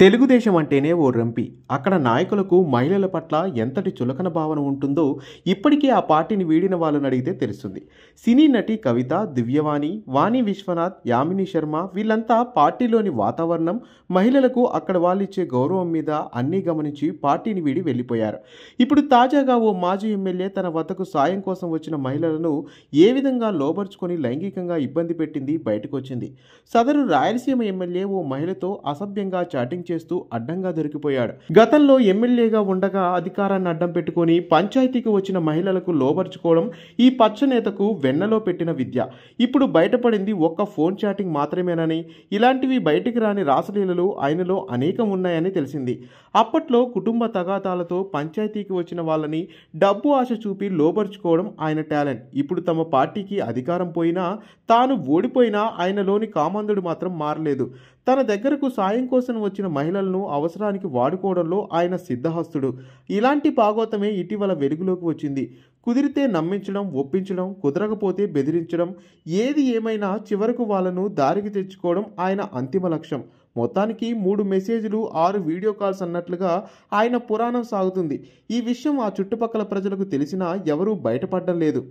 తెలుగుదేశం అంటేనే ఓ రంపి. అక్కడ నాయకులకు మహిళల పట్ల ఎంతటి చులకన భావన ఉంటుందో ఇప్పటికే ఆ పార్టీని వీడిన వాళ్ళని అడిగితే తెలుస్తుంది. సినీ నటి కవిత, దివ్యవాణి, వాణి విశ్వనాథ్, యామిని శర్మ వీళ్ళంతా పార్టీలోని వాతావరణం, మహిళలకు అక్కడ వాళ్ళిచ్చే గౌరవం మీద అన్నీ గమనించి పార్టీని వీడి వెళ్ళిపోయారు. ఇప్పుడు తాజాగా ఓ మాజీ ఎమ్మెల్యే తన వద్దకు సాయం కోసం వచ్చిన మహిళలను ఏ విధంగా లోబర్చుకొని లైంగికంగా ఇబ్బంది పెట్టింది బయటకొచ్చింది. సదరు రాయలసీమ ఎమ్మెల్యే ఓ మహిళతో అసభ్యంగా చాటింగ్ చేస్తూ అడ్డంగా దొరికిపోయాడు. గతంలో ఎమ్మెల్యేగా ఉండగా అధికారాన్ని అడ్డం పెట్టుకొని పంచాయతీకి వచ్చిన మహిళలకు లోబర్చుకోవడం ఈ పచ్చనేతకు వెన్నలో పెట్టిన విద్య. ఇప్పుడు బయటపడింది ఒక్క ఫోన్ చాటింగ్ మాత్రమేనని, ఇలాంటివి బయటికి రాని రాసలీలలు ఆయనలో అనేకం ఉన్నాయని తెలిసింది. అప్పట్లో కుటుంబ తగాదాలతో పంచాయతీకి వచ్చిన వాళ్ళని డబ్బు ఆశ చూపి లోబర్చుకోవడం ఆయన టాలెంట్. ఇప్పుడు తమ పార్టీకి అధికారం పోయినా, తాను ఓడిపోయినా ఆయనలోని కామందుడు మాత్రం మారలేదు. తన దగ్గరకు సాయం కోసం వచ్చిన మహిళలను అవసరానికి వాడుకోవడంలో ఆయన సిద్ధహస్తుడు. ఇలాంటి భాగోతమే ఇటీవల వెలుగులోకి వచ్చింది. కుదిరితే నమ్మించడం, ఒప్పించడం, కుదరకపోతే బెదిరించడం, ఏది ఏమైనా చివరకు వాళ్ళను దారికి తెచ్చుకోవడం ఆయన అంతిమ లక్ష్యం. మొత్తానికి 3 మెసేజ్లు 6 వీడియో కాల్స్ అన్నట్లుగా ఆయన పురాణం సాగుతుంది. ఈ విషయం ఆ చుట్టుపక్కల ప్రజలకు తెలిసినా ఎవరూ బయటపడడం లేదు.